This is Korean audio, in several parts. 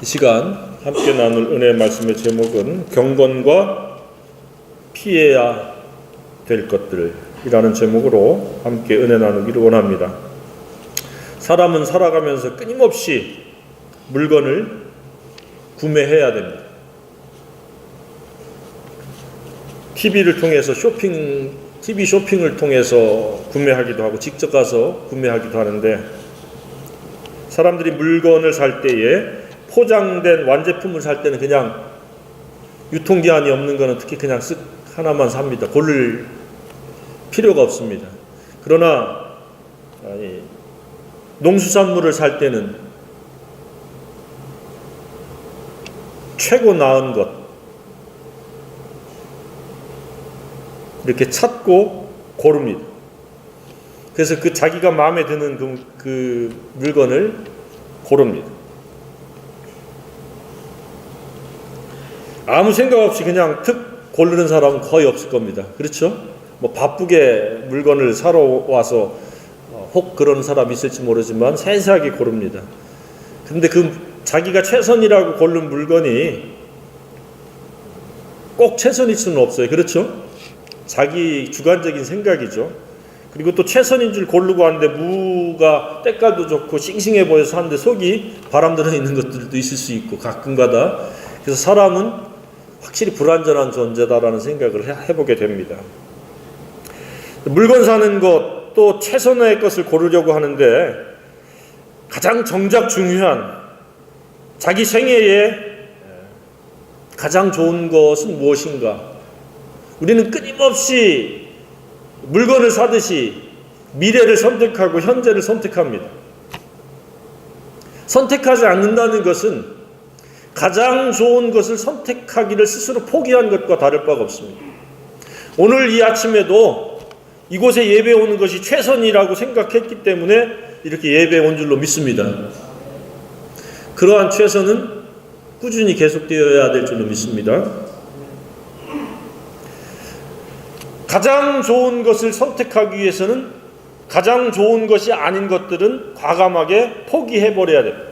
이 시간 함께 나눌 은혜의 말씀의 제목은 경건과 피해야 될 것들이라는 제목으로 함께 은혜 나누기를 원합니다. 사람은 살아가면서 끊임없이 물건을 구매해야 됩니다. TV를 통해서 TV 쇼핑을 통해서 구매하기도 하고 직접 가서 구매하기도 하는데, 사람들이 물건을 살 때에 포장된 완제품을 살 때는 그냥 유통기한이 없는 거는 특히 그냥 쓱 하나만 삽니다. 고를 필요가 없습니다. 그러나 농수산물을 살 때는 최고 나은 것 이렇게 찾고 고릅니다. 그래서 자기가 마음에 드는 그 물건을 고릅니다. 아무 생각 없이 그냥 툭 고르는 사람은 거의 없을 겁니다. 그렇죠? 바쁘게 물건을 사러 와서 혹 그런 사람이 있을지 모르지만 세세하게 고릅니다. 그런데 자기가 최선이라고 고른 물건이 꼭 최선일 수는 없어요. 그렇죠? 자기 주관적인 생각이죠. 그리고 또 최선인 줄 고르고 하는데 무가 때깔도 좋고 싱싱해 보여서 하는데 속이 바람 들어 있는 것들도 있을 수 있고 가끔가다. 그래서 사람은 확실히 불완전한 존재다라는 생각을 해보게 됩니다. 물건 사는 것, 또 최선의 것을 고르려고 하는데 가장 정작 중요한 자기 생애에 가장 좋은 것은 무엇인가? 우리는 끊임없이 물건을 사듯이 미래를 선택하고 현재를 선택합니다. 선택하지 않는다는 것은 가장 좋은 것을 선택하기를 스스로 포기한 것과 다를 바가 없습니다. 오늘 이 아침에도 이곳에 예배 오는 것이 최선이라고 생각했기 때문에 이렇게 예배 온 줄로 믿습니다. 그러한 최선은 꾸준히 계속되어야 될 줄로 믿습니다. 가장 좋은 것을 선택하기 위해서는 가장 좋은 것이 아닌 것들은 과감하게 포기해버려야 됩니다.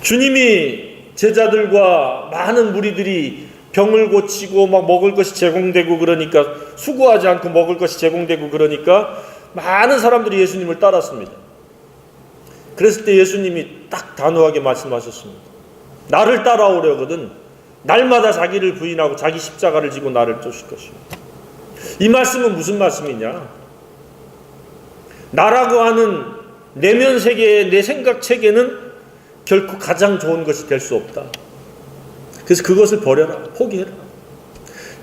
주님이 제자들과 많은 무리들이 병을 고치고 막 먹을 것이 제공되고 그러니까, 수고하지 않고 먹을 것이 제공되고 그러니까 많은 사람들이 예수님을 따랐습니다. 그랬을 때 예수님이 딱 단호하게 말씀하셨습니다. 나를 따라오려거든 날마다 자기를 부인하고 자기 십자가를 지고 나를 쫓을 것이요. 이 말씀은 무슨 말씀이냐? 나라고 하는 내면 세계의 내 생각 체계는 결코 가장 좋은 것이 될 수 없다. 그래서 그것을 버려라. 포기해라.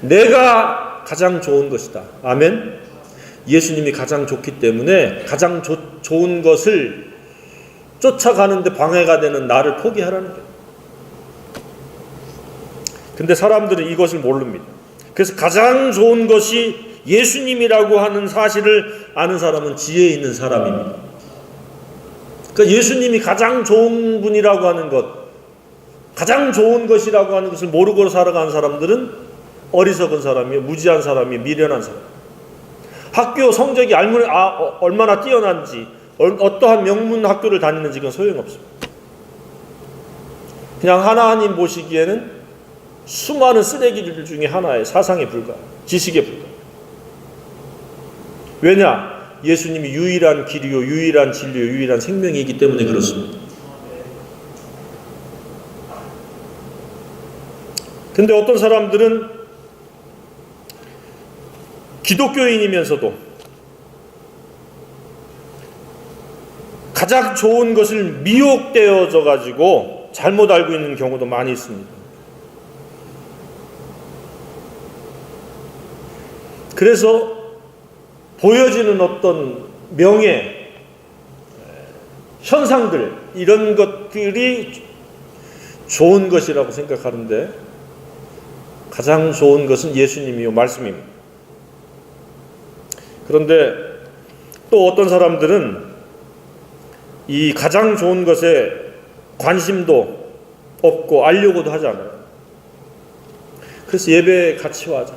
내가 가장 좋은 것이다. 아멘. 예수님이 가장 좋기 때문에 가장 좋은 것을 쫓아가는데 방해가 되는 나를 포기하라는 거예요. 근데 사람들은 이것을 모릅니다. 그래서 가장 좋은 것이 예수님이라고 하는 사실을 아는 사람은 지혜 있는 사람입니다. 그러니까 예수님이 가장 좋은 분이라고 하는 것, 가장 좋은 것이라고 하는 것을 모르고 살아가는 사람들은 어리석은 사람이에요. 무지한 사람이에요. 미련한 사람. 학교 성적이 얼마나 뛰어난지, 어떠한 명문 학교를 다니는지 그건 소용없습니다. 그냥 하나님 보시기에는 수많은 쓰레기들 중에 하나의 사상에 불과해요. 지식에 불과해요. 왜냐? 예수님이 유일한 길이요, 유일한 진리요, 유일한 생명이기 때문에 그렇습니다. 근데 어떤 사람들은 기독교인이면서도 가장 좋은 것을 미혹되어져 가지고 잘못 알고 있는 경우도 많이 있습니다. 그래서 보여지는 어떤 명예, 현상들, 이런 것들이 좋은 것이라고 생각하는데 가장 좋은 것은 예수님이요, 말씀입니다. 그런데 또 어떤 사람들은 이 가장 좋은 것에 관심도 없고 알려고도 하지 않아요. 그래서 예배에 같이 와자,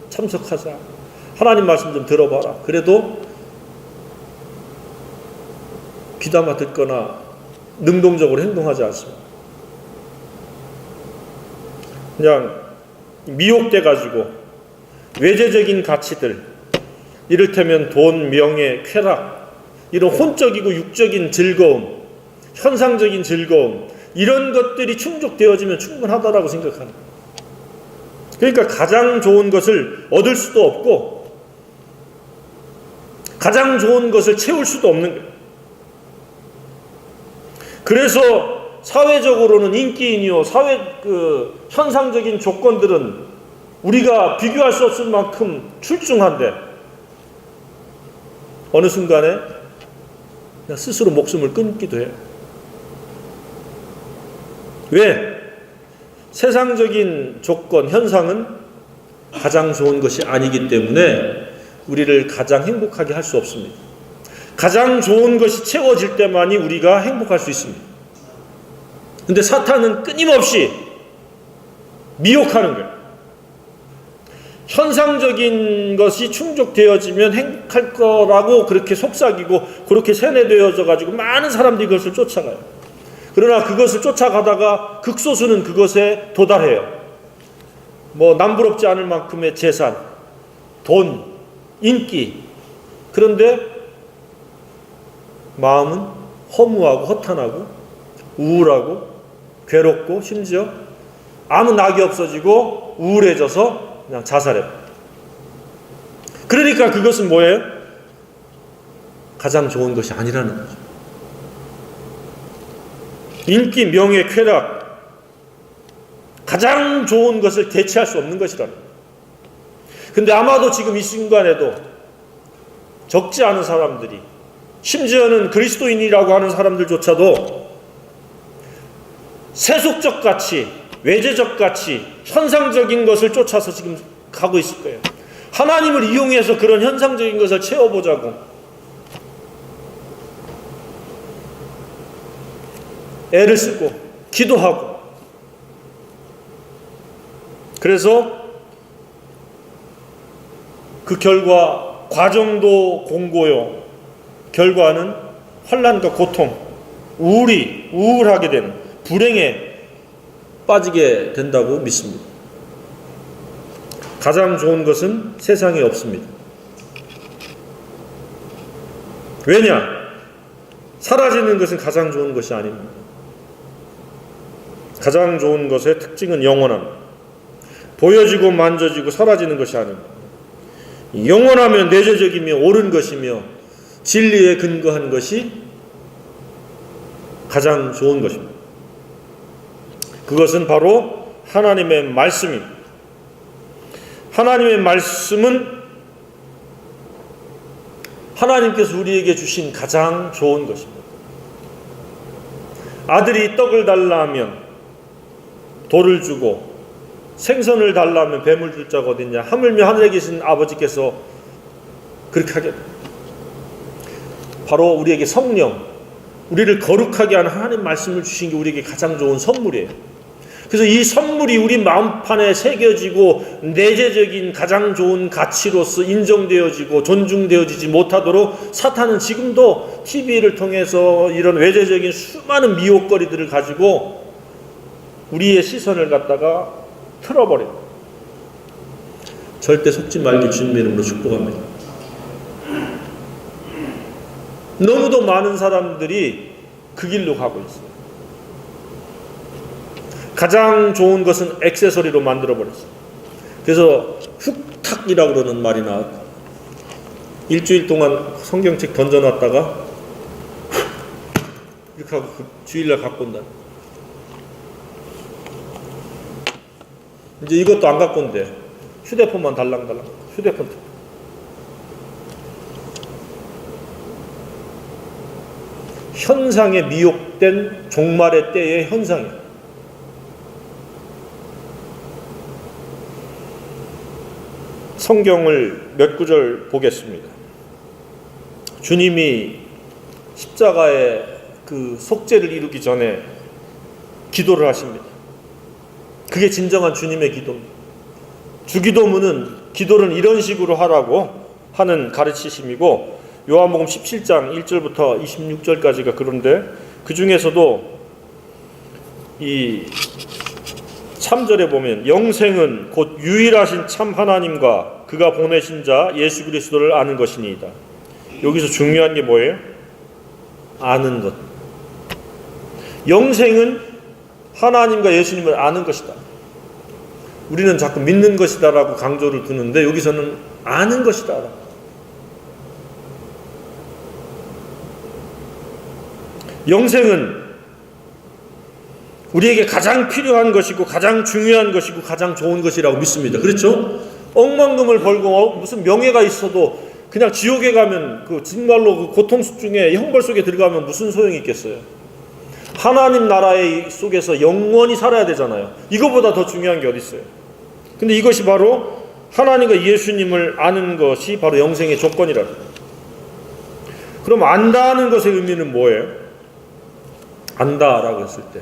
참석하자, 하나님 말씀 좀 들어봐라. 그래도 귀담아 듣거나 능동적으로 행동하지 않습니다. 그냥 미혹돼 가지고 외재적인 가치들, 이를테면 돈, 명예, 쾌락, 이런 혼적이고 육적인 즐거움, 현상적인 즐거움, 이런 것들이 충족되어지면 충분하다라고 생각하는 거예요. 그러니까 가장 좋은 것을 얻을 수도 없고 가장 좋은 것을 채울 수도 없는 거예요. 그래서 사회적으로는 인기인이요, 현상적인 조건들은 우리가 비교할 수 없을 만큼 출중한데 어느 순간에 그냥 스스로 목숨을 끊기도 해요. 왜? 세상적인 조건, 현상은 가장 좋은 것이 아니기 때문에 우리를 가장 행복하게 할 수 없습니다. 가장 좋은 것이 채워질 때만이 우리가 행복할 수 있습니다. 근데 사탄은 끊임없이 미혹하는 거예요. 현상적인 것이 충족되어지면 행복할 거라고 그렇게 속삭이고 그렇게 세뇌되어져 가지고 많은 사람들이 그것을 쫓아가요. 그러나 그것을 쫓아가다가 극소수는 그것에 도달해요. 남부럽지 않을 만큼의 재산, 돈, 인기. 그런데 마음은 허무하고 허탄하고 우울하고 괴롭고 심지어 아무 낙이 없어지고 우울해져서 그냥 자살해요. 그러니까 그것은 뭐예요? 가장 좋은 것이 아니라는 거죠. 인기, 명예, 쾌락, 가장 좋은 것을 대체할 수 없는 것이라는 거예요. 근데 아마도 지금 이 순간에도 적지 않은 사람들이, 심지어는 그리스도인이라고 하는 사람들조차도 세속적 가치, 외제적 가치, 현상적인 것을 쫓아서 지금 가고 있을 거예요. 하나님을 이용해서 그런 현상적인 것을 채워보자고 애를 쓰고 기도하고, 그래서 그 결과 과정도 공고요. 결과는 환난과 고통, 우울하게 되는 불행에 빠지게 된다고 믿습니다. 가장 좋은 것은 세상에 없습니다. 왜냐? 사라지는 것은 가장 좋은 것이 아닙니다. 가장 좋은 것의 특징은 영원함. 보여지고 만져지고 사라지는 것이 아닙니다. 영원하며 내재적이며 옳은 것이며 진리에 근거한 것이 가장 좋은 것입니다. 그것은 바로 하나님의 말씀입니다. 하나님의 말씀은 하나님께서 우리에게 주신 가장 좋은 것입니다. 아들이 떡을 달라 하면 돌을 주고 생선을 달라 하면 뱀을 줄 자가 어딨냐. 하물며 하늘에 계신 아버지께서 그렇게 하겠다. 바로 우리에게 성령, 우리를 거룩하게 하는 하나님 말씀을 주신 게 우리에게 가장 좋은 선물이에요. 그래서 이 선물이 우리 마음판에 새겨지고 내재적인 가장 좋은 가치로서 인정되어지고 존중되어지지 못하도록 사탄은 지금도 TV를 통해서 이런 외재적인 수많은 미혹거리들을 가지고 우리의 시선을 갖다가 틀어버립니다. 절대 속지 말기 주님의 이름으로 축복합니다. 너무도 많은 사람들이 그 길로 가고 있어요. 가장 좋은 것은 액세서리로 만들어버렸어요. 그래서 훅탁이라고 그러는 말이 나왔고, 일주일 동안 성경책 던져놨다가 이렇게 하고 그 주일날 갖고 온다. 이제 이것도 안 갖고 온대. 휴대폰만 달랑달랑. 휴대폰. 현상에 미혹된 종말의 때의 현상이에요. 성경을 몇 구절 보겠습니다. 주님이 십자가의 그 속죄를 이루기 전에 기도를 하십니다. 그게 진정한 주님의 기도입니다. 주기도문은 기도를 이런 식으로 하라고 하는 가르치심이고, 요한복음 17장 1절부터 26절까지가 그런데 그 중에서도 이 3절에 보면 영생은 곧 유일하신 참 하나님과 그가 보내신 자 예수 그리스도를 아는 것이니이다. 여기서 중요한 게 뭐예요? 아는 것. 영생은 하나님과 예수님을 아는 것이다. 우리는 자꾸 믿는 것이다라고 강조를 두는데 여기서는 아는 것이다. 영생은 우리에게 가장 필요한 것이고 가장 중요한 것이고 가장 좋은 것이라고 믿습니다. 그렇죠? 억만금을 벌고 무슨 명예가 있어도 그냥 지옥에 가면 그 정말로 그 고통 중에 형벌 속에 들어가면 무슨 소용이 있겠어요? 하나님 나라의 속에서 영원히 살아야 되잖아요. 이거보다 더 중요한 게 어디 있어요? 근데 이것이 바로 하나님과 예수님을 아는 것이 바로 영생의 조건이라. 그럼 안다는 것의 의미는 뭐예요? 안다라고 했을 때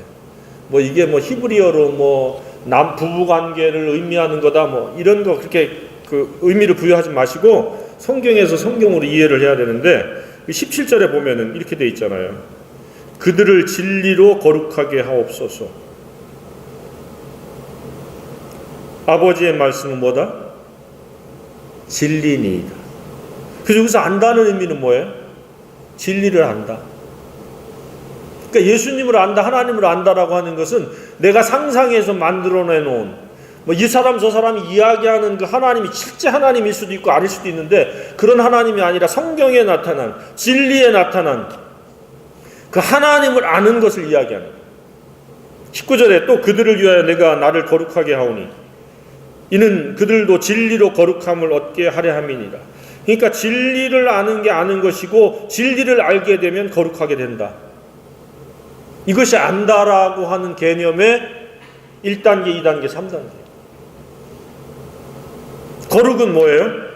뭐 이게 뭐 히브리어로 뭐 남 부부 관계를 의미하는 거다 뭐 이런 거 그렇게 그 의미를 부여하지 마시고 성경에서 성경으로 이해를 해야 되는데 17절에 보면은 이렇게 돼 있잖아요. 그들을 진리로 거룩하게 하옵소서. 아버지의 말씀은 뭐다? 진리니이다. 그래서 여기서 안다는 의미는 뭐예요? 진리를 안다. 그러니까 예수님을 안다, 하나님을 안다라고 하는 것은 내가 상상해서 만들어내 놓은 뭐 이 사람 저 사람이 이야기하는 그 하나님이 실제 하나님일 수도 있고 아닐 수도 있는데 그런 하나님이 아니라 성경에 나타난 진리에 나타난 그 하나님을 아는 것을 이야기하는 거예요. 19절에 또 그들을 위하여 내가 나를 거룩하게 하오니 이는 그들도 진리로 거룩함을 얻게 하려 함이니라. 그러니까 진리를 아는 게 아는 것이고 진리를 알게 되면 거룩하게 된다. 이것이 안다라고 하는 개념의 1단계, 2단계, 3단계. 거룩은 뭐예요?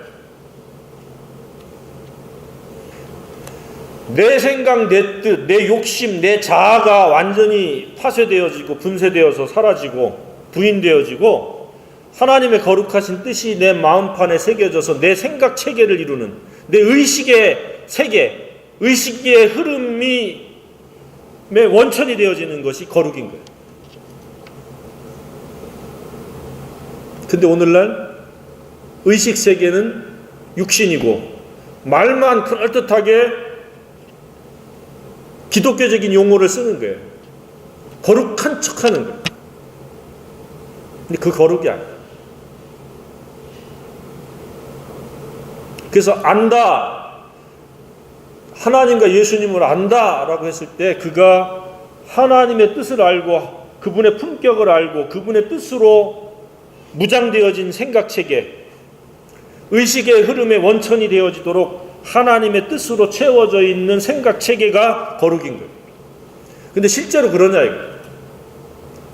내 생각, 내 뜻, 내 욕심, 내 자아가 완전히 파쇄되어지고 분쇄되어서 사라지고 부인되어지고 하나님의 거룩하신 뜻이 내 마음판에 새겨져서 내 생각 체계를 이루는 내 의식의 세계, 의식의 흐름이 원천이 되어지는 것이 거룩인 거예요. 근데 오늘날 의식 세계는 육신이고 말만 그럴듯하게 기독교적인 용어를 쓰는 거예요. 거룩한 척하는 거예요. 근데 그 거룩이 아니에요. 그래서 안다, 하나님과 예수님을 안다라고 했을 때 그가 하나님의 뜻을 알고 그분의 품격을 알고 그분의 뜻으로 무장되어진 생각체계, 의식의 흐름의 원천이 되어지도록 하나님의 뜻으로 채워져 있는 생각체계가 거룩인 거예요. 근데 실제로 그러냐 이거.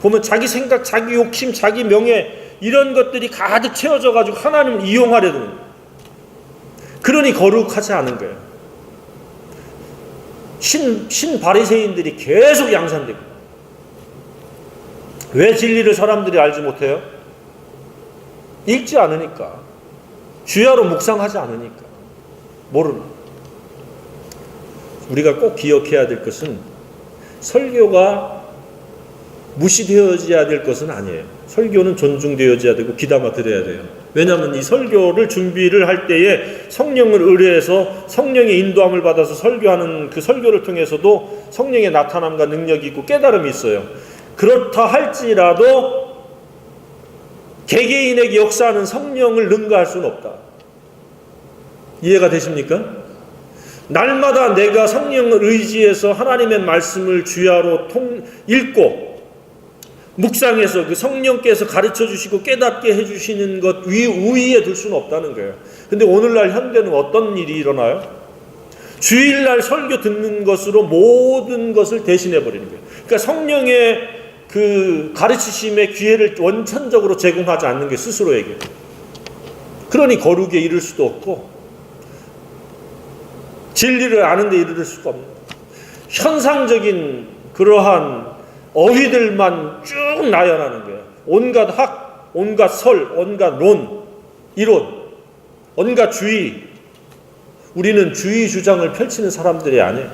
보면 자기 생각, 자기 욕심, 자기 명예 이런 것들이 가득 채워져 가지고 하나님을 이용하려는 거예요. 그러니 거룩하지 않은 거예요. 신 바리새인들이 계속 양산되고. 왜 진리를 사람들이 알지 못해요? 읽지 않으니까. 주야로 묵상하지 않으니까. 모르는. 우리가 꼭 기억해야 될 것은 설교가 무시되어져야 될 것은 아니에요. 설교는 존중되어져야 되고 귀담아 들어야 돼요. 왜냐하면 이 설교를 준비를 할 때에 성령을 의뢰해서 성령의 인도함을 받아서 설교하는 그 설교를 통해서도 성령의 나타남과 능력이 있고 깨달음이 있어요. 그렇다 할지라도 개개인에게 역사하는 성령을 능가할 수는 없다. 이해가 되십니까? 날마다 내가 성령을 의지해서 하나님의 말씀을 주야로 읽고 묵상해서 그 성령께서 가르쳐 주시고 깨닫게 해주시는 것 우위에 둘 수는 없다는 거예요. 근데 오늘날 현대는 어떤 일이 일어나요? 주일날 설교 듣는 것으로 모든 것을 대신해 버리는 거예요. 그러니까 성령의 그 가르치심의 기회를 원천적으로 제공하지 않는 게 스스로에게. 그러니 거룩에 이를 수도 없고 진리를 아는 데 이르를 수가 없는 거예요. 현상적인 그러한 어휘들만 쭉 나열하는 거예요. 온갖 학, 온갖 설, 온갖 론, 이론, 온갖 주의. 우리는 주의 주장을 펼치는 사람들이 아니에요.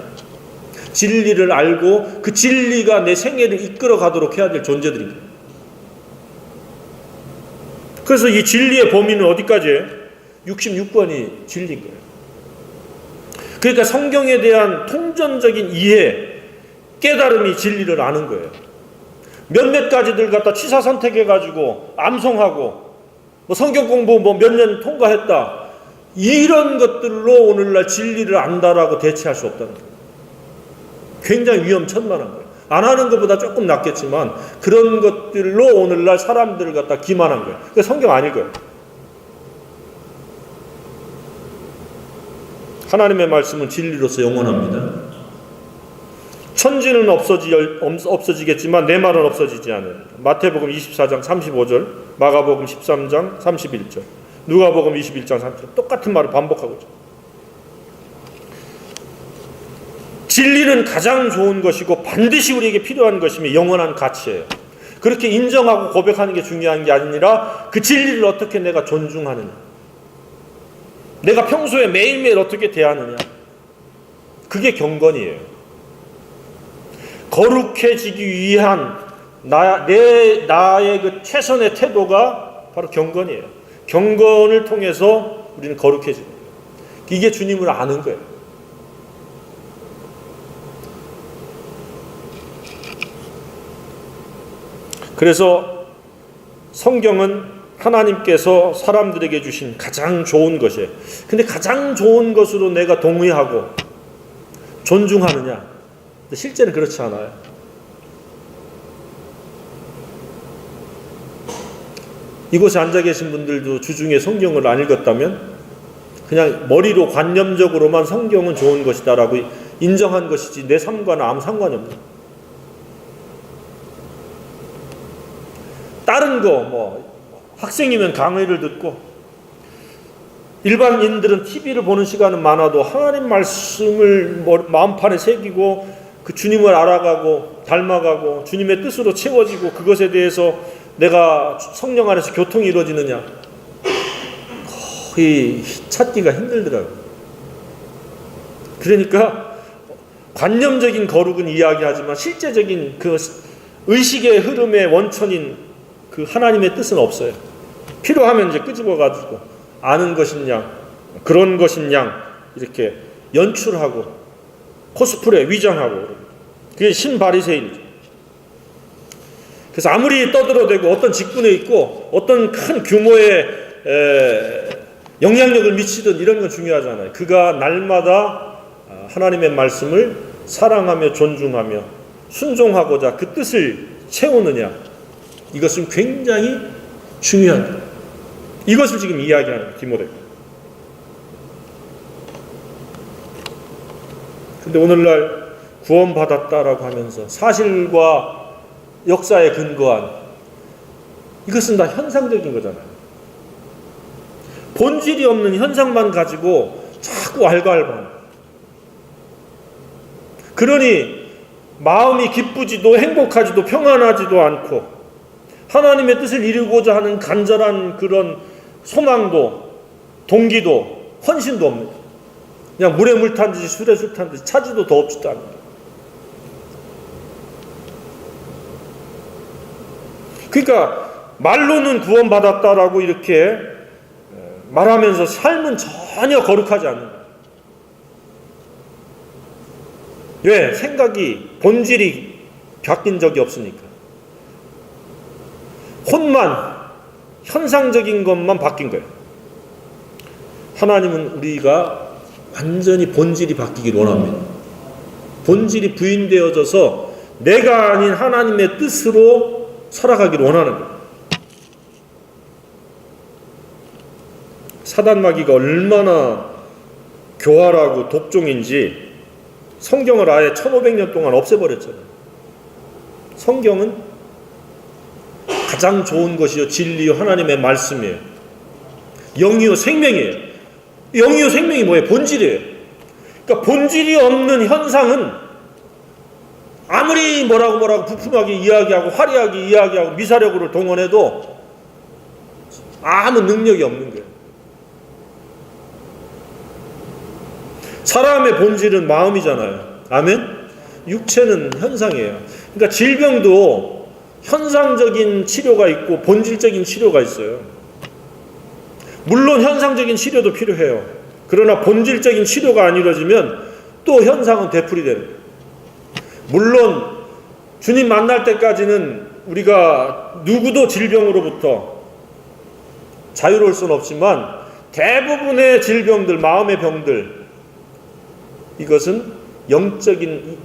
진리를 알고 그 진리가 내 생애를 이끌어 가도록 해야 될 존재들인 거예요. 그래서 이 진리의 범위는 어디까지예요? 66권이 진리인 거예요. 그러니까 성경에 대한 통전적인 이해, 깨달음이 진리를 아는 거예요. 몇몇 가지들 갖다 취사 선택해가지고 암송하고 뭐 성경 공부 뭐 몇 년 통과했다, 이런 것들로 오늘날 진리를 안다라고 대체할 수 없다는 거예요. 굉장히 위험천만한 거예요. 안 하는 것보다 조금 낫겠지만 그런 것들로 오늘날 사람들을 갖다 기만한 거예요. 그러니까 성경 아닐 거예요. 하나님의 말씀은 진리로서 영원합니다. 천지는 없어지겠지만 내 말은 없어지지 않아요. 마태복음 24장 35절, 마가복음 13장 31절, 누가복음 21장 3절, 똑같은 말을 반복하고 있죠. 진리는 가장 좋은 것이고 반드시 우리에게 필요한 것이며 영원한 가치예요. 그렇게 인정하고 고백하는 게 중요한 게 아니라 그 진리를 어떻게 내가 존중하느냐, 내가 평소에 매일매일 어떻게 대하느냐, 그게 경건이에요. 거룩해지기 위한 나의 그 최선의 태도가 바로 경건이에요. 경건을 통해서 우리는 거룩해지는 거예요. 이게 주님을 아는 거예요. 그래서 성경은 하나님께서 사람들에게 주신 가장 좋은 것이에요. 근데 가장 좋은 것으로 내가 동의하고 존중하느냐? 실제는 그렇지 않아요. 이곳에 앉아 계신 분들도 주중에 성경을 안 읽었다면 그냥 머리로 관념적으로만 성경은 좋은 것이다라고 인정한 것이지 내 삶과는 아무 상관이 없는. 다른 거 뭐 학생이면 강의를 듣고 일반인들은 TV를 보는 시간은 많아도 하나님 말씀을 마음판에 새기고 그 주님을 알아가고 닮아가고 주님의 뜻으로 채워지고 그것에 대해서 내가 성령 안에서 교통이 이루어지느냐, 거의 찾기가 힘들더라고요. 그러니까 관념적인 거룩은 이야기하지만 실제적인 그 의식의 흐름의 원천인 그 하나님의 뜻은 없어요. 필요하면 이제 끄집어가지고 아는 것인 양, 그런 것인 양 이렇게 연출하고 코스프레, 위장하고, 그게 신바리새인이죠. 그래서 아무리 떠들어대고 어떤 직분에 있고 어떤 큰 규모의 영향력을 미치든 이런 건 중요하잖아요. 그가 날마다 하나님의 말씀을 사랑하며 존중하며 순종하고자 그 뜻을 채우느냐, 이것은 굉장히 중요한, 이것을 지금 이야기하는 디모데. 근데 오늘날 구원받았다라고 하면서 사실과 역사에 근거한, 이것은 다 현상적인 거잖아요. 본질이 없는 현상만 가지고 자꾸 왈가왈부하는. 그러니 마음이 기쁘지도 행복하지도 평안하지도 않고 하나님의 뜻을 이루고자 하는 간절한 그런 소망도 동기도 헌신도 없는, 그냥 물에 물 탄 듯이 술에 술 탄 듯이 차지도 더 없지도 않는. 그러니까 말로는 구원받았다라고 이렇게 말하면서 삶은 전혀 거룩하지 않는 거예요. 왜? 생각이, 본질이 바뀐 적이 없으니까. 혼만, 현상적인 것만 바뀐 거예요. 하나님은 우리가 완전히 본질이 바뀌길 원합니다. 본질이 부인되어져서 내가 아닌 하나님의 뜻으로 살아가기를 원하는 거예요. 사단마귀가 얼마나 교활하고 독종인지 성경을 아예 1500년 동안 없애버렸잖아요. 성경은 가장 좋은 것이요 진리요 하나님의 말씀이에요. 영이요 생명이에요. 영이요 생명이 뭐예요? 본질이에요. 그러니까 본질이 없는 현상은 아무리 뭐라고 부품하게 이야기하고 화려하게 이야기하고 미사력으로 동원해도 아무 능력이 없는 거예요. 사람의 본질은 마음이잖아요. 아멘? 육체는 현상이에요. 그러니까 질병도 현상적인 치료가 있고 본질적인 치료가 있어요. 물론 현상적인 치료도 필요해요. 그러나 본질적인 치료가 안 이루어지면 또 현상은 되풀이되는 거예요. 물론 주님 만날 때까지는 우리가 누구도 질병으로부터 자유로울 수는 없지만 대부분의 질병들, 마음의 병들, 이것은 영적인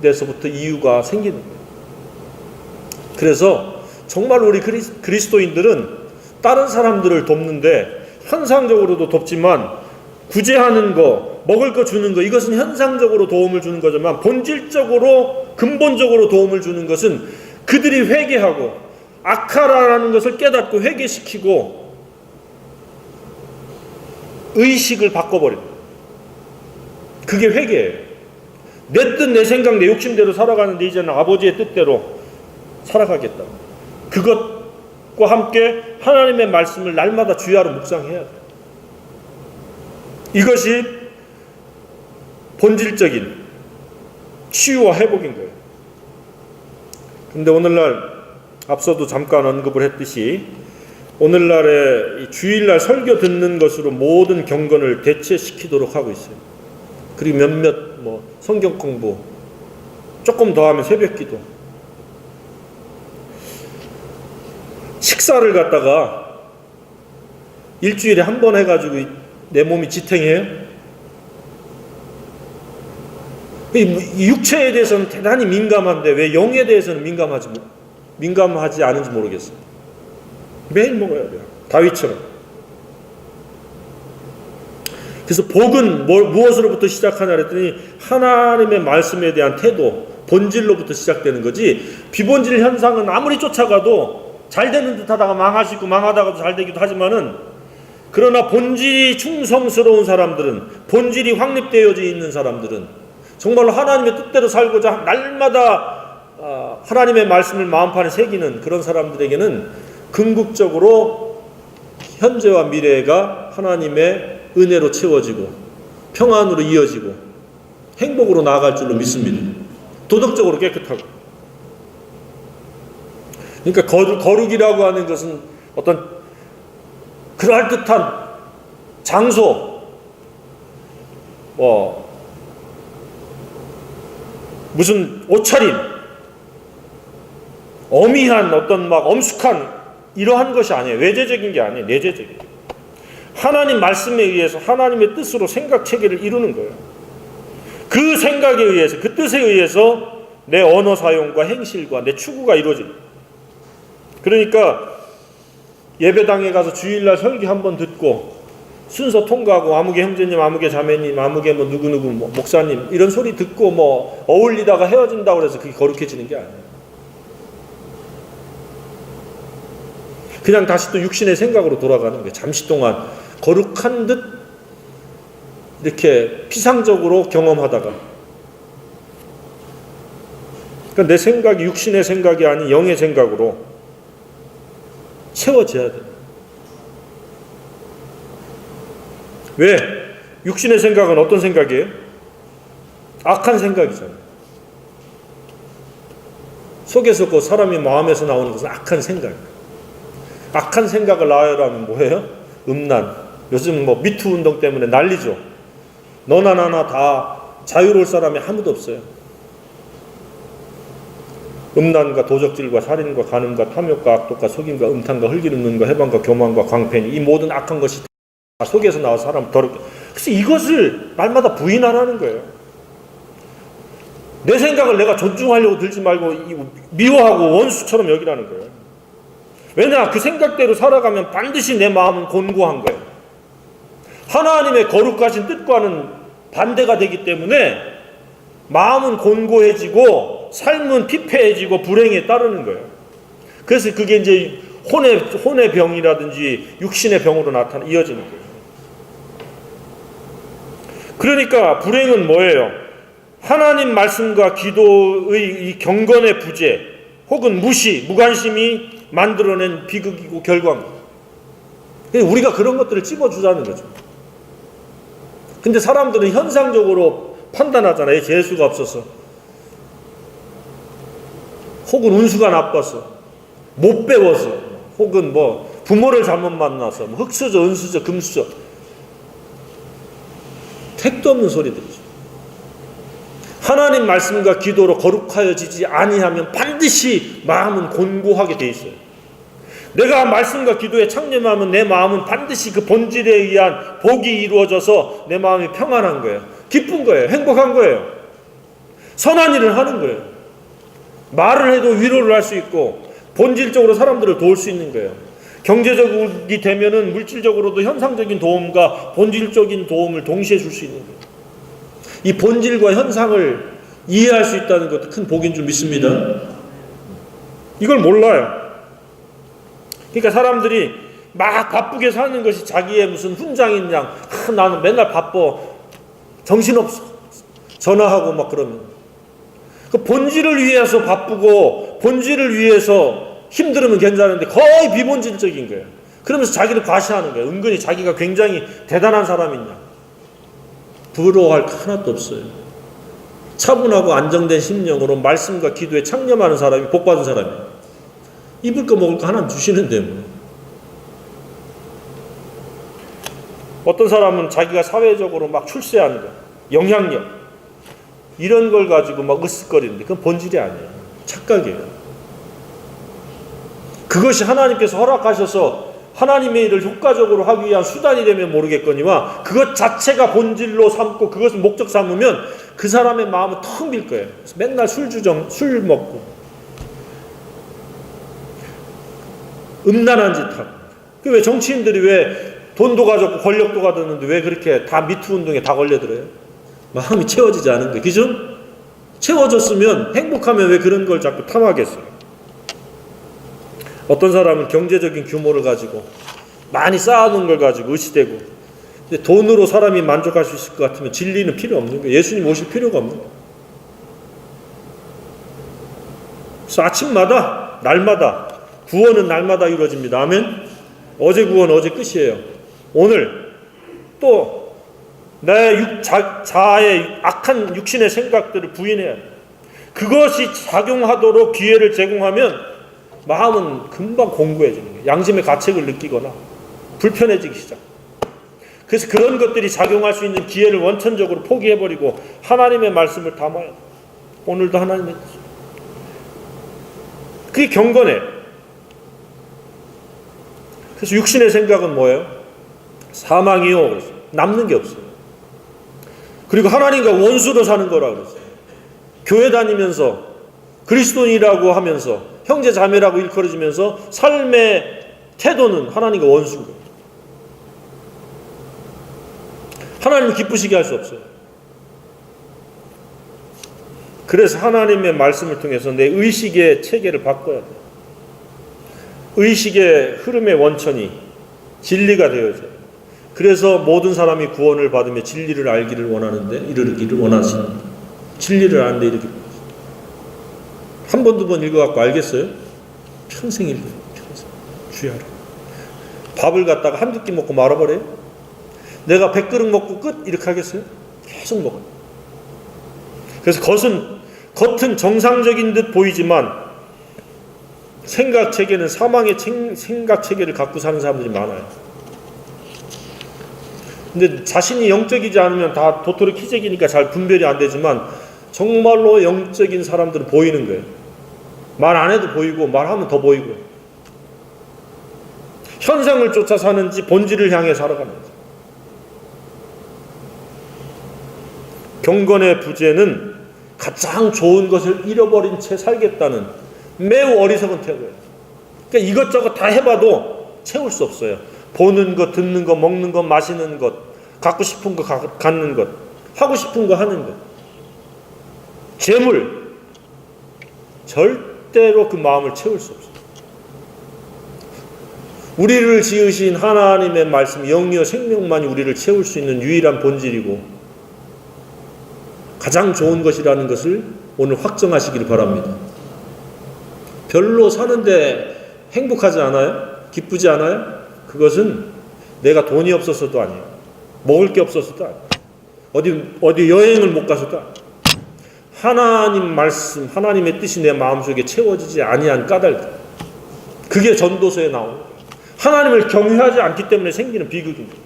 데서부터 이유가 생기는 거예요. 그래서 정말 우리 그리스도인들은 다른 사람들을 돕는데 현상적으로도 돕지만 구제하는 거, 먹을 거 주는 거, 이것은 현상적으로 도움을 주는 거지만 본질적으로, 근본적으로 도움을 주는 것은 그들이 회개하고 악하라는 것을 깨닫고 회개시키고 의식을 바꿔버립니다. 그게 회개예요. 내 뜻, 내 생각, 내 욕심대로 살아가는데 이제는 아버지의 뜻대로 살아가겠다. 그것과 함께 하나님의 말씀을 날마다 주야로 묵상해야 돼요. 이것이 본질적인 치유와 회복인 거예요. 근데 오늘날 앞서도 잠깐 언급을 했듯이 오늘날의 주일날 설교 듣는 것으로 모든 경건을 대체시키도록 하고 있어요. 그리고 몇몇 성경 공부, 조금 더 하면 새벽 기도. 식사를 갖다가 일주일에 한 번 해가지고 내 몸이 지탱해요? 이 육체에 대해서는 대단히 민감한데 왜 영에 대해서는 민감하지 않은지 모르겠어요. 매일 먹어야 돼요. 다윗처럼. 그래서 복은 무엇으로부터 시작하냐 그랬더니 하나님의 말씀에 대한 태도, 본질로부터 시작되는 거지, 비본질 현상은 아무리 쫓아가도 잘 되는 듯 하다가 망하시고 망하다가도 잘 되기도 하지만은, 그러나 본질이 충성스러운 사람들은, 본질이 확립되어져 있는 사람들은 정말로 하나님의 뜻대로 살고자 날마다 하나님의 말씀을 마음판에 새기는 그런 사람들에게는 궁극적으로 현재와 미래가 하나님의 은혜로 채워지고 평안으로 이어지고 행복으로 나아갈 줄로 믿습니다. 도덕적으로 깨끗하고. 그러니까 거룩이라고 하는 것은 어떤 그럴듯한 장소, 무슨 옷차림, 어미한 어떤 막 엄숙한 이러한 것이 아니에요. 외제적인 게 아니에요. 내재적이에요. 하나님 말씀에 의해서 하나님의 뜻으로 생각 체계를 이루는 거예요. 그 생각에 의해서, 그 뜻에 의해서 내 언어 사용과 행실과 내 추구가 이루어집니다. 그러니까 예배당에 가서 주일날 설교 한번 듣고 순서 통과하고 아무개 형제님, 아무개 자매님, 아무개 누구누구 목사님 이런 소리 듣고 어울리다가 헤어진다고 해서 그게 거룩해지는 게 아니에요. 그냥 다시 또 육신의 생각으로 돌아가는 거예요. 잠시 동안 거룩한 듯 이렇게 피상적으로 경험하다가, 그러니까 내 생각이 육신의 생각이 아닌 영의 생각으로 채워져야 돼요. 왜? 육신의 생각은 어떤 생각이에요? 악한 생각이잖아요. 속에서 그 사람이 마음에서 나오는 것은 악한 생각이에요. 악한 생각을 낳으려면 뭐예요? 음란. 요즘 미투 운동 때문에 난리죠. 너나 나나 다 자유로울 사람이 아무도 없어요. 음란과 도적질과 살인과 간음과 탐욕과 악독과 속임과 음탕과 흘기름는과 해방과 교만과 광팬, 이 모든 악한 것이 다 속에서 나와서 사람 더럽게. 그래서 이것을 날마다 부인하라는 거예요. 내 생각을 내가 존중하려고 들지 말고 미워하고 원수처럼 여기라는 거예요. 왜냐? 그 생각대로 살아가면 반드시 내 마음은 곤고한 거예요. 하나님의 거룩하신 뜻과는 반대가 되기 때문에 마음은 곤고해지고 삶은 피폐해지고 불행에 따르는 거예요. 그래서 그게 이제 혼의 병이라든지 육신의 병으로 이어지는 거예요. 그러니까 불행은 뭐예요? 하나님 말씀과 기도의 이 경건의 부재 혹은 무시, 무관심이 만들어낸 비극이고 결과입니다. 우리가 그런 것들을 찝어주자는 거죠. 근데 사람들은 현상적으로 판단하잖아요. 재수가 없어서. 혹은 운수가 나빠서, 못 배워서, 혹은 뭐 부모를 잘못 만나서, 뭐 흙수저, 은수저, 금수저, 택도 없는 소리들이죠. 하나님 말씀과 기도로 거룩하여지지 아니하면 반드시 마음은 곤고하게 돼 있어요. 내가 말씀과 기도에 창념하면 내 마음은 반드시 그 본질에 의한 복이 이루어져서 내 마음이 평안한 거예요. 기쁜 거예요. 행복한 거예요. 선한 일을 하는 거예요. 말을 해도 위로를 할 수 있고 본질적으로 사람들을 도울 수 있는 거예요. 경제적이 되면은 물질적으로도 현상적인 도움과 본질적인 도움을 동시에 줄 수 있는 거예요. 이 본질과 현상을 이해할 수 있다는 것도 큰 복인 줄 믿습니다. 이걸 몰라요. 그러니까 사람들이 막 바쁘게 사는 것이 자기의 무슨 훈장인 양, 나는 맨날 바빠, 정신없어, 전화하고 막 그러면 그 본질을 위해서 바쁘고 본질을 위해서 힘들으면 괜찮은데 거의 비본질적인 거예요. 그러면서 자기를 과시하는 거예요. 은근히 자기가 굉장히 대단한 사람이냐. 부러워할 거 하나도 없어요. 차분하고 안정된 심령으로 말씀과 기도에 창념하는 사람이 복받은 사람이에요. 입을 거 먹을 거 하나 주시는데 뭐. 어떤 사람은 자기가 사회적으로 막 출세하는 거, 영향력 이런 걸 가지고 막 으쓱거리는데 그건 본질이 아니에요. 착각이에요. 그것이 하나님께서 허락하셔서 하나님의 일을 효과적으로 하기 위한 수단이 되면 모르겠거니와 그것 자체가 본질로 삼고 그것을 목적 삼으면 그 사람의 마음은 텅 빌 거예요. 맨날 술 먹고 음란한 짓 하고. 왜 정치인들이 왜 돈도 가졌고 권력도 가졌는데 왜 그렇게 다 미투 운동에 다 걸려들어요? 마음이 채워지지 않은 거예요. 그죠? 채워졌으면 행복하면 왜 그런 걸 자꾸 탐하겠어요? 어떤 사람은 경제적인 규모를 가지고 많이 쌓아놓은 걸 가지고 의시되고 근데 돈으로 사람이 만족할 수 있을 것 같으면 진리는 필요 없는 거예요. 예수님 오실 필요가 없는 거예요. 그래서 아침마다 날마다 구원은 날마다 이루어집니다. 아멘. 어제 구원 어제 끝이에요. 오늘 또 내 자아의 악한 육신의 생각들을 부인해야 해요. 그것이 작용하도록 기회를 제공하면 마음은 금방 공고해지는 거예요. 양심의 가책을 느끼거나 불편해지기 시작. 그래서 그런 것들이 작용할 수 있는 기회를 원천적으로 포기해버리고 하나님의 말씀을 담아야 돼요. 오늘도 하나님의 그게 경건해. 그래서 육신의 생각은 뭐예요? 사망이요. 그래서 남는 게 없어요. 그리고 하나님과 원수로 사는 거라 그랬어요. 교회 다니면서 그리스도인이라고 하면서 형제 자매라고 일컬어지면서 삶의 태도는 하나님과 원수인 거예요. 하나님을 기쁘시게 할 수 없어요. 그래서 하나님의 말씀을 통해서 내 의식의 체계를 바꿔야 돼요. 의식의 흐름의 원천이 진리가 되어져요. 그래서 모든 사람이 구원을 받으며 진리를 알기를 원하는데 이르기를 원하시는 진리를 아는데 이르기를 한 번, 두 번 읽어갖고 알겠어요? 평생 읽어요. 평생. 주야로. 밥을 갖다가 한두 끼 먹고 말아버려요? 내가 100그릇 먹고 끝? 이렇게 하겠어요? 계속 먹어요. 그래서 겉은 정상적인 듯 보이지만 생각체계는 사망의 생각체계를 갖고 사는 사람들이 많아요. 근데 자신이 영적이지 않으면 다 도토리 키재기니까 잘 분별이 안 되지만 정말로 영적인 사람들은 보이는 거예요. 말 안 해도 보이고 말하면 더 보이고 현상을 쫓아 사는지 본질을 향해 살아가는지. 경건의 부재는 가장 좋은 것을 잃어버린 채 살겠다는 매우 어리석은 태도예요. 그러니까 이것저것 다 해봐도 채울 수 없어요. 보는 것, 듣는 것, 먹는 것, 마시는 것, 갖고 싶은 거 갖는 것, 하고 싶은 거 하는 것. 재물, 절대로 그 마음을 채울 수 없어요. 우리를 지으신 하나님의 말씀, 영이요 생명만이 우리를 채울 수 있는 유일한 본질이고 가장 좋은 것이라는 것을 오늘 확정하시기를 바랍니다. 별로 사는데 행복하지 않아요? 기쁘지 않아요? 그것은 내가 돈이 없어서도 아니에요. 먹을 게 없어서도 아니에요. 어디 여행을 못 가서도 아니에요. 하나님 말씀, 하나님의 뜻이 내 마음속에 채워지지 아니한 까닭. 그게 전도서에 나오는 거예요. 하나님을 경외하지 않기 때문에 생기는 비극입니다.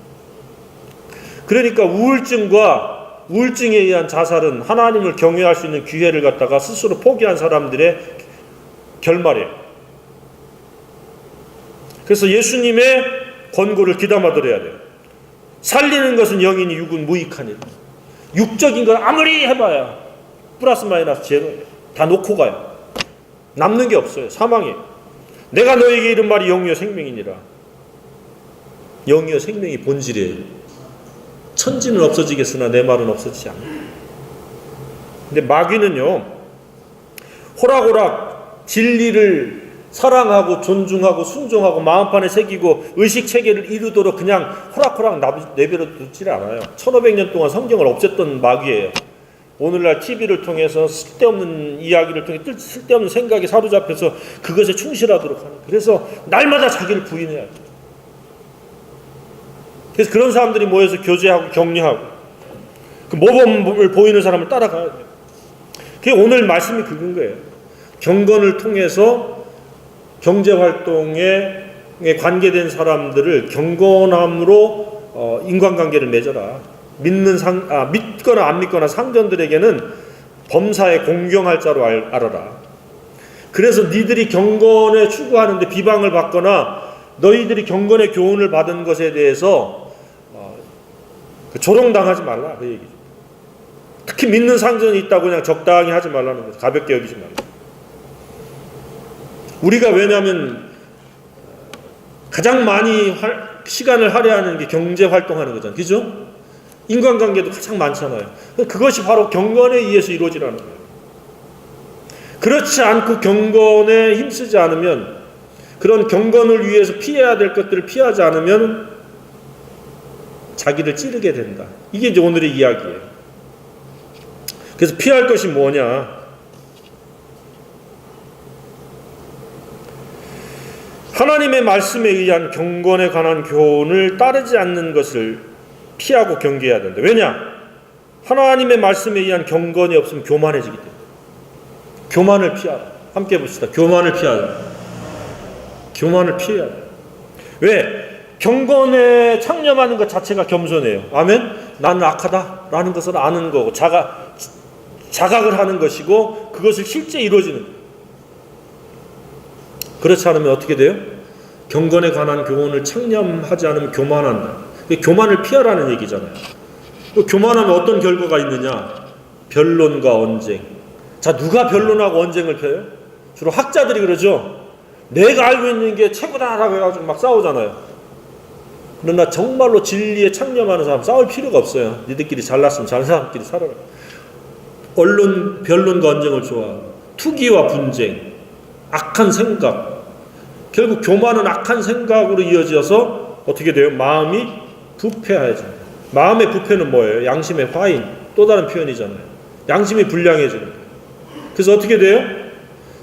그러니까 우울증과 우울증에 의한 자살은 하나님을 경외할 수 있는 기회를 갖다가 스스로 포기한 사람들의 결말이에요. 그래서 예수님의 권고를 귀담아 들어야 돼요. 살리는 것은 영이니 육은 무익하니라. 육적인 건 아무리 해봐야 플러스 마이너스 제로예요. 다 놓고 가요. 남는 게 없어요. 사망이에요. 내가 너에게 이른 말이 영이요 생명이니라. 영이요 생명이 본질이에요. 천지는 없어지겠으나 내 말은 없어지지 않아. 근데 마귀는요, 호락호락 진리를 사랑하고 존중하고 순종하고 마음판에 새기고 의식체계를 이루도록 그냥 호락호락 내버려 두질 않아요. 1500년 동안 성경을 없앴던 마귀예요. 오늘날 TV를 통해서 쓸데없는 이야기를 통해 쓸데없는 생각에 사로잡혀서 그것에 충실하도록 하는. 그래서 날마다 자기를 부인해야 돼요. 그래서 그런 사람들이 모여서 교제하고 격려하고 그 모범을 보이는 사람을 따라가야 돼요. 그게 오늘 말씀이 그건 거예요. 경건을 통해서 경제활동에 관계된 사람들을 경건함으로 인간관계를 맺어라. 믿거나 안 믿거나 상전들에게는 범사에 공경할 자로 알아라. 그래서 니들이 경건에 추구하는데 비방을 받거나 너희들이 경건의 교훈을 받은 것에 대해서 조롱당하지 말라. 그 얘기죠. 특히 믿는 상전이 있다고 그냥 적당히 하지 말라는 거죠. 가볍게 여기지 말라. 우리가 왜냐하면 가장 많이 시간을 할애하는 게 경제활동하는 거잖아요. 그죠? 인간관계도 가장 많잖아요. 그것이 바로 경건에 의해서 이루어지라는 거예요. 그렇지 않고 경건에 힘쓰지 않으면, 그런 경건을 위해서 피해야 될 것들을 피하지 않으면 자기를 찌르게 된다. 이게 이제 오늘의 이야기예요. 그래서 피할 것이 뭐냐? 하나님의 말씀에 의한 경건에 관한 교훈을 따르지 않는 것을 피하고 경계해야 된다. 왜냐? 하나님의 말씀에 의한 경건이 없으면 교만해지기 때문에. 교만을 피하라. 함께 봅시다. 교만을 피하라. 교만을 피해야 돼. 왜? 경건에 창념하는 것 자체가 겸손해요. 아멘? 나는 악하다라는 것을 아는 거고 자각을 하는 것이고 그것을 실제 이루어지는 거예요. 그렇지 않으면 어떻게 돼요? 경건에 관한 교훈을 창념하지 않으면 교만한다. 교만을 피하라는 얘기잖아요. 교만하면 어떤 결과가 있느냐? 변론과 언쟁. 자, 누가 변론하고 언쟁을 펴요? 주로 학자들이 그러죠. 내가 알고 있는 게 최고다라고 해가지고 막 싸우잖아요. 그러나 정말로 진리에 창념하는 사람 싸울 필요가 없어요. 니들끼리 잘났으면 잘난 사람끼리 살아라. 언론, 변론과 언쟁을 좋아하고 투기와 분쟁, 악한 생각. 결국 교만은 악한 생각으로 이어져서 어떻게 돼요? 마음이 부패하죠. 마음의 부패는 뭐예요? 양심의 화인. 또 다른 표현이잖아요. 양심이 불량해지는 거예요. 그래서 어떻게 돼요?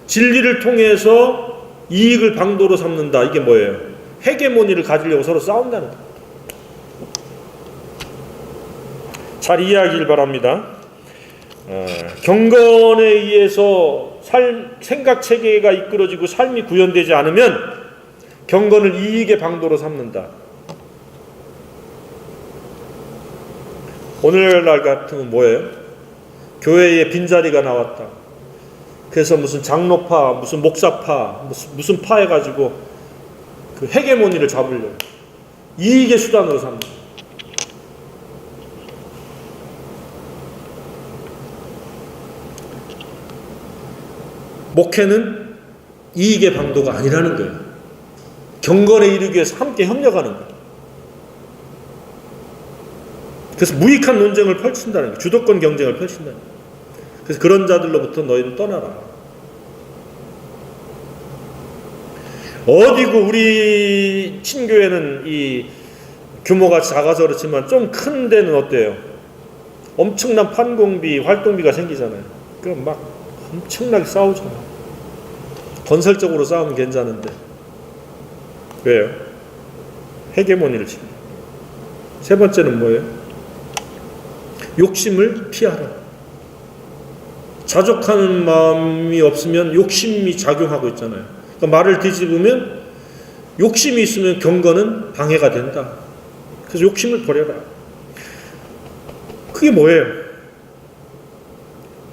진리를 통해서 이익을 방도로 삼는다. 이게 뭐예요? 헤게모니를 가지려고 서로 싸운다는 거예요. 잘 이해하길 바랍니다. 경건에 의해서 생각체계가 이끌어지고 삶이 구현되지 않으면 경건을 이익의 방도로 삼는다. 오늘날 같으면 뭐예요? 교회에 빈자리가 나왔다. 그래서 무슨 장로파, 무슨 목사파, 무슨 파 해가지고 그 헤게모니를 잡으려고 이익의 수단으로 삼는다. 목회는 이익의 방도가 아니라는 거예요. 경건에 이르기 위해서 함께 협력하는 거예요. 그래서 무익한 논쟁을 펼친다는 거예요. 주도권 경쟁을 펼친다는 거예요. 그래서 그런 자들로부터 너희는 떠나라. 어디고 우리 친교회는 이 규모가 작아서 그렇지만 좀 큰 데는 어때요? 엄청난 판공비, 활동비가 생기잖아요. 그럼 막 엄청나게 싸우잖아요. 건설적으로 싸우면 괜찮은데 왜요? 헤게모니를 지금. 세 번째는 뭐예요? 욕심을 피하라. 자족하는 마음이 없으면 욕심이 작용하고 있잖아요. 그러니까 말을 뒤집으면 욕심이 있으면 경건은 방해가 된다. 그래서 욕심을 버려라. 그게 뭐예요?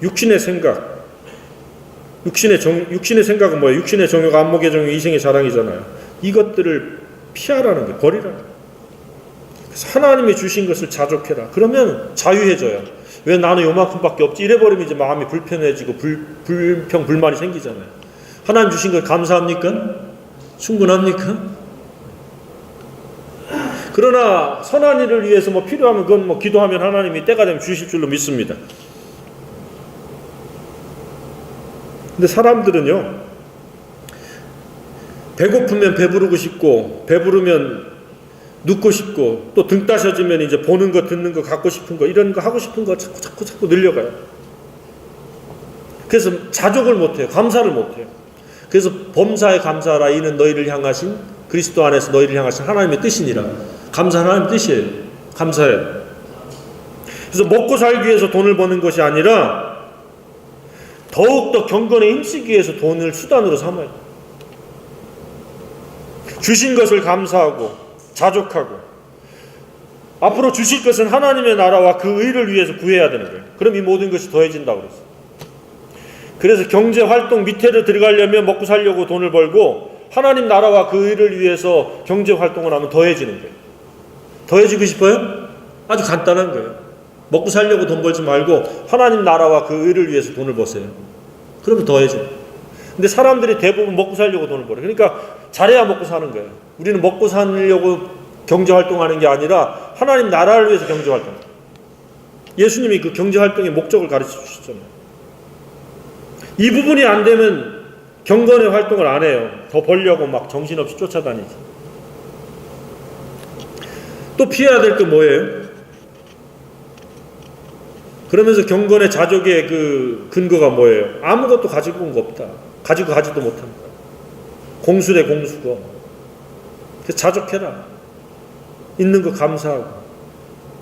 육신의 생각. 육신의 생각은 뭐예요? 육신의 정욕, 안목의 정욕, 이생의 자랑이잖아요. 이것들을 피하라는 게, 버리라는 거예요. 그래서 하나님이 주신 것을 자족해라. 그러면 자유해져요. 왜 나는 요만큼밖에 없지? 이래버리면 이제 마음이 불편해지고 불평, 불만이 생기잖아요. 하나님 주신 걸 감사합니까? 충분합니까? 그러나 선한 일을 위해서 뭐 필요하면 그건 뭐 기도하면 하나님이 때가 되면 주실 줄로 믿습니다. 근데 사람들은요, 배고프면 배부르고 싶고, 배부르면 눕고 싶고, 또 등 따셔지면 이제 보는 거, 듣는 거, 갖고 싶은 거, 이런 거 하고 싶은 거 자꾸 늘려가요. 그래서 자족을 못해요. 감사를 못해요. 그래서 범사에 감사하라. 이는 너희를 향하신, 그리스도 안에서 너희를 향하신 하나님의 뜻이니라. 감사는 하나님의 뜻이에요. 감사해요. 그래서 먹고 살기 위해서 돈을 버는 것이 아니라 더욱더 경건에 힘쓰기 위해서 돈을 수단으로 삼아요. 주신 것을 감사하고 자족하고 앞으로 주실 것은 하나님의 나라와 그 의를 위해서 구해야 되는 거예요. 그럼 이 모든 것이 더해진다고 그랬어요. 그래서 경제활동 밑에를 들어가려면 먹고 살려고 돈을 벌고 하나님 나라와 그 의를 위해서 경제활동을 하면 더해지는 거예요. 더해지고 싶어요? 아주 간단한 거예요. 먹고 살려고 돈 벌지 말고 하나님 나라와 그 의를 위해서 돈을 버세요. 그러면 더해져요. 근데 사람들이 대부분 먹고 살려고 돈을 벌어요. 그러니까 잘해야 먹고 사는 거예요. 우리는 먹고 살려고 경제활동하는 게 아니라 하나님 나라를 위해서 경제활동. 예수님이 그 경제활동의 목적을 가르쳐 주셨잖아요. 이 부분이 안 되면 경건의 활동을 안 해요. 더 벌려고 막 정신없이 쫓아다니지. 또 피해야 될 게 뭐예요? 그러면서 경건의 자족의 그 근거가 뭐예요? 아무것도 가지고 온 거 없다. 가지고 가지도 못한다. 공수래 공수고. 그래서 자족해라. 있는 거 감사하고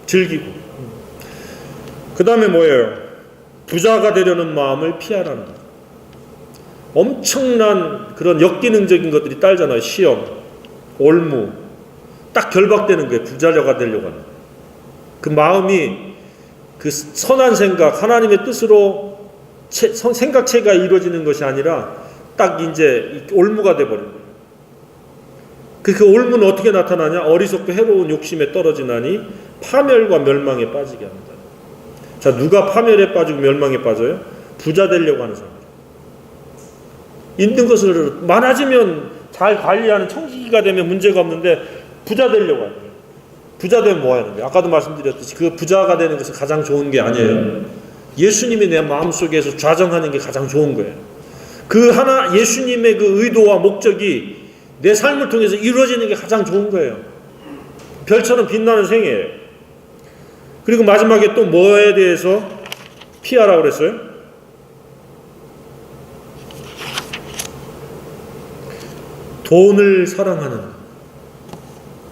즐기고. 그 다음에 뭐예요? 부자가 되려는 마음을 피하라는 거예요. 엄청난 그런 역기능적인 것들이 따르잖아요. 시험, 올무. 딱 결박되는 거예요. 부자가 되려고 하는. 그 마음이 그 선한 생각, 하나님의 뜻으로 생각체가 이루어지는 것이 아니라 딱 이제 올무가 돼버린 거예요. 그 올무는 어떻게 나타나냐? 어리석고 해로운 욕심에 떨어지나니 파멸과 멸망에 빠지게 합니다. 자, 누가 파멸에 빠지고 멸망에 빠져요? 부자 되려고 하는 사람. 있는 것을 많아지면 잘 관리하는 청지기가 되면 문제가 없는데 부자 되려고 하는 거예요. 부자 되면 뭐 하는 거예요? 아까도 말씀드렸듯이 그 부자가 되는 것은 가장 좋은 게 아니에요. 예수님이 내 마음속에서 좌정하는 게 가장 좋은 거예요. 그 하나 예수님의 그 의도와 목적이 내 삶을 통해서 이루어지는 게 가장 좋은 거예요. 별처럼 빛나는 생애예요. 그리고 마지막에 또 뭐에 대해서 피하라고 그랬어요? 돈을 사랑하는.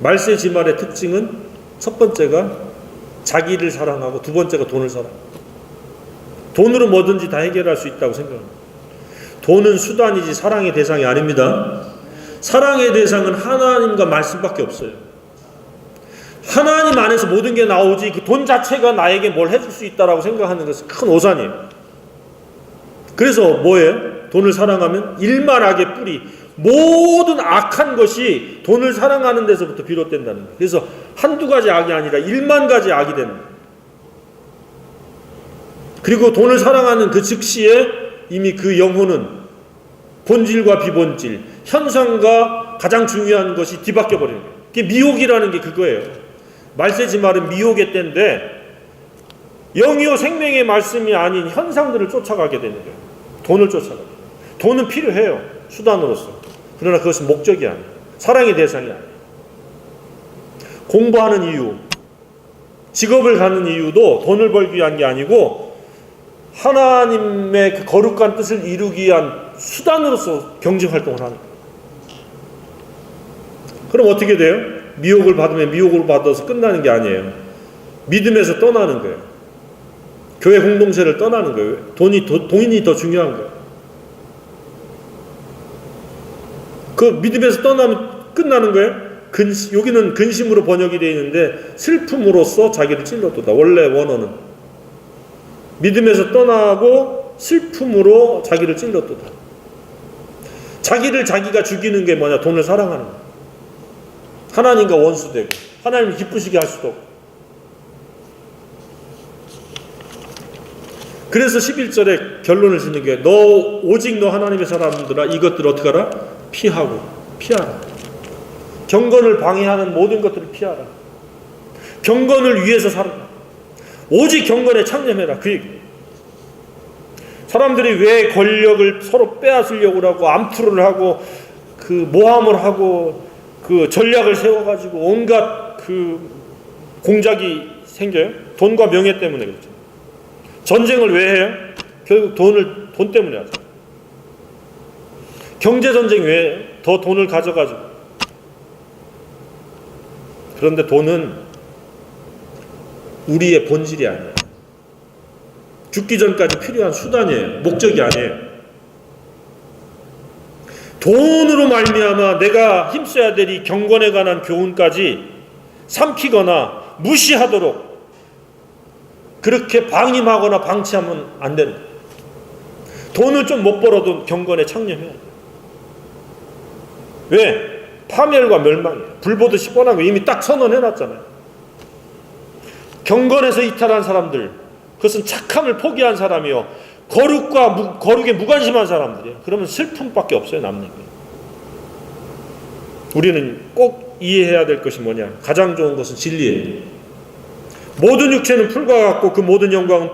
말세지말의 특징은 첫 번째가 자기를 사랑하고 두 번째가 돈을 사랑합니다. 돈으로 뭐든지 다 해결할 수 있다고 생각합니다. 돈은 수단이지 사랑의 대상이 아닙니다. 사랑의 대상은 하나님과 말씀밖에 없어요. 하나님 안에서 모든 게 나오지 그 돈 자체가 나에게 뭘 해줄 수 있다라고 생각하는 것은 큰 오산이에요. 그래서 뭐예요? 돈을 사랑하면 일만악의 뿌리, 모든 악한 것이 돈을 사랑하는 데서부터 비롯된다는 거예요. 그래서 한두 가지 악이 아니라 1만 가지 악이 되는 거예요. 그리고 돈을 사랑하는 그 즉시에 이미 그 영혼은 본질과 비본질, 현상과 가장 중요한 것이 뒤바뀌어 버리는 거예요. 그게 미혹이라는 게 그거예요. 말세지말은 미혹의 때인데 영이요 생명의 말씀이 아닌 현상들을 쫓아가게 되는 거예요. 돈을 쫓아가요. 돈은 필요해요. 수단으로서. 그러나 그것은 목적이 아니에요. 사랑의 대상이 아니에요. 공부하는 이유, 직업을 가는 이유도 돈을 벌기 위한 게 아니고 하나님의 그 거룩한 뜻을 이루기 위한 수단으로서 경제활동을 하는 거예요. 그럼 어떻게 돼요? 미혹을 받으면 미혹을 받아서 끝나는 게 아니에요. 믿음에서 떠나는 거예요. 교회 공동체를 떠나는 거예요. 돈이 더 중요한 거예요. 그 믿음에서 떠나면 끝나는 거예요. 여기는 근심으로 번역이 되어 있는데 슬픔으로써 자기를 찔렀도다. 원래 원어는 믿음에서 떠나고 슬픔으로 자기를 찔렀도다. 자기를 자기가 죽이는 게 뭐냐? 돈을 사랑하는 거예요. 하나님과 원수되고 하나님을 기쁘시게 할 수도 없고. 그래서 11절에 결론을 짓는 게 오직 너 하나님의 사람들아 이것들을 어떻게 하라? 피하라. 경건을 방해하는 모든 것들을 피하라. 경건을 위해서 살아라. 오직 경건에 창념해라. 그 얘기. 사람들이 왜 권력을 서로 빼앗으려고 하고 암투를 하고 그 모함을 하고 그 전략을 세워가지고 온갖 그 공작이 생겨요? 돈과 명예 때문에 그렇죠. 전쟁을 왜 해요? 결국 돈 때문에 하죠. 경제전쟁 왜 해요? 더 돈을 가져가지고. 그런데 돈은 우리의 본질이 아니에요. 죽기 전까지 필요한 수단이에요. 목적이 아니에요. 돈으로 말미암아 내가 힘써야 될 이 경건에 관한 교훈까지 삼키거나 무시하도록 그렇게 방임하거나 방치하면 안 됩니다. 돈을 좀 못 벌어도 경건에 창념해야 돼요. 왜? 파멸과 멸망이에요. 불보듯이 뻔한 거 이미 딱 선언해놨잖아요. 경건에서 이탈한 사람들, 그것은 착함을 포기한 사람이요 거룩에 무관심한 사람들이에요. 그러면 슬픔밖에 없어요. 남는 게. 우리는 꼭 이해해야 될 것이 뭐냐? 가장 좋은 것은 진리예요. 모든 육체는 풀과 같고 그 모든 영광은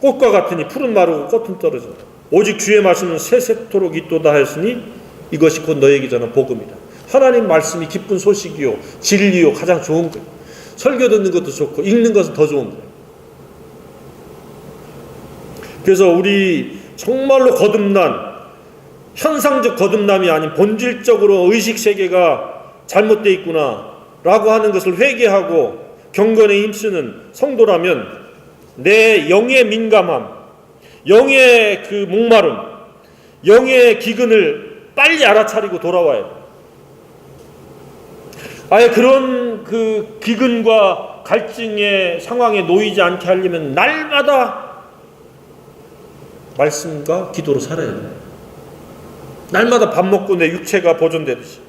꽃과 같으니 풀은 마르고 꽃은 떨어진다. 오직 주의 말씀은 세세토록 있도다 하였으니 이것이 곧 너에게 전한 복음이다. 하나님 말씀이 기쁜 소식이요 진리요 가장 좋은 거예요. 설교 듣는 것도 좋고 읽는 것은 더 좋은 거예요. 그래서 우리 정말로 거듭난 현상적 거듭남이 아닌 본질적으로 의식세계가 잘못되어 있구나 라고 하는 것을 회개하고 경건에 힘쓰는 성도라면 내 영의 민감함, 영의 그 목마름, 영의 기근을 빨리 알아차리고 돌아와야 돼요. 아예 그런 그 기근과 갈증의 상황에 놓이지 않게 하려면 날마다 말씀과 기도로 살아야 돼요. 날마다 밥 먹고 내 육체가 보존되듯이.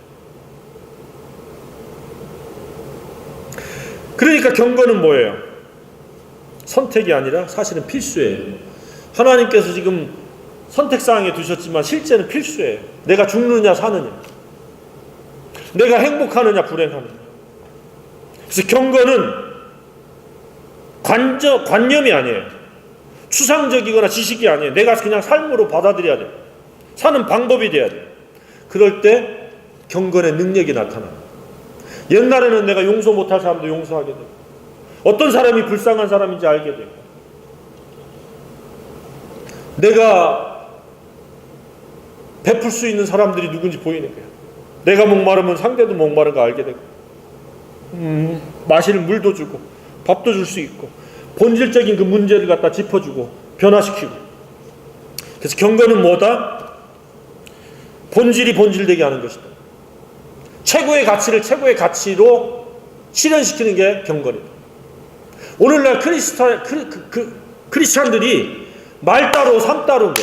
그러니까 경건은 뭐예요? 선택이 아니라 사실은 필수예요. 하나님께서 지금 선택사항에 두셨지만 실제는 필수예요. 내가 죽느냐 사느냐, 내가 행복하느냐 불행하느냐. 그래서 경건은 관념이 아니에요. 추상적이거나 지식이 아니에요. 내가 그냥 삶으로 받아들여야 돼요. 사는 방법이 돼야 돼요. 그럴 때 경건의 능력이 나타나요. 옛날에는 내가 용서 못할 사람도 용서하게 되고 어떤 사람이 불쌍한 사람인지 알게 되고 내가 베풀 수 있는 사람들이 누군지 보이는 거예요. 내가 목마르면 상대도 목마른 거 알게 되고 마실 물도 주고 밥도 줄 수 있고 본질적인 그 문제를 갖다 짚어주고 변화시키고. 그래서 경건은 뭐다? 본질이 본질되게 하는 것이다. 최고의 가치를 최고의 가치로 실현시키는 게 경건이다. 오늘날 크리스찬들이 말 따로 삶 따로인데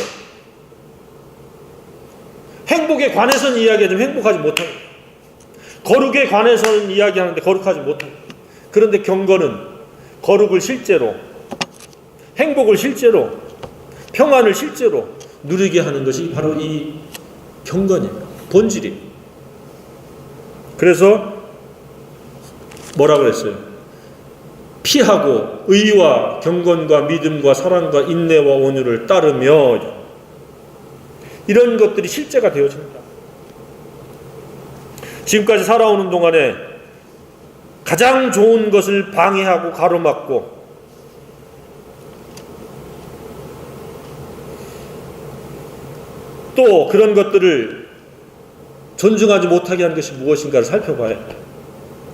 행복에 관해서는 이야기하지만 행복하지 못합니다. 거룩에 관해서는 이야기하는데 거룩하지 못합니다. 그런데 경건은 거룩을 실제로, 행복을 실제로, 평안을 실제로 누리게 하는 것이 바로 이 경건이에요. 본질이에요. 그래서 뭐라 그랬어요? 피하고 의와 경건과 믿음과 사랑과 인내와 온유를 따르며 이런 것들이 실제가 되어집니다. 지금까지 살아오는 동안에 가장 좋은 것을 방해하고 가로막고 또 그런 것들을 존중하지 못하게 하는 것이 무엇인가를 살펴봐야 해요.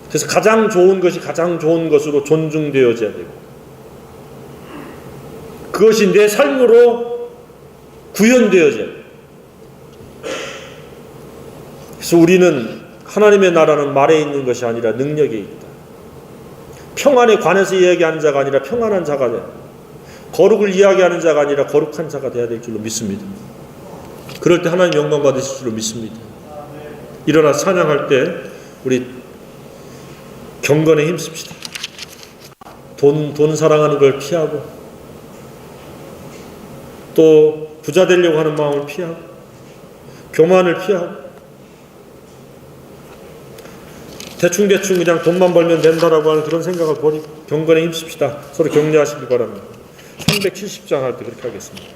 그래서 가장 좋은 것이 가장 좋은 것으로 존중되어져야 되고 그것이 내 삶으로 구현되어져요. 그래서 우리는 하나님의 나라는 말에 있는 것이 아니라 능력에 있다. 평안에 관해서 이야기하는 자가 아니라 평안한 자가 돼야, 거룩을 이야기하는 자가 아니라 거룩한 자가 되어야 될 줄로 믿습니다. 그럴 때 하나님 영광 받으실 줄로 믿습니다. 일어나 찬양할 때 우리 경건에 힘씁시다. 돈 사랑하는 걸 피하고, 또 부자 되려고 하는 마음을 피하고, 교만을 피하고, 대충 그냥 돈만 벌면 된다라고 하는 그런 생각을 버리고 경건에 힘씁시다. 서로 격려하시기 바랍니다. 370장 할 때 그렇게 하겠습니다.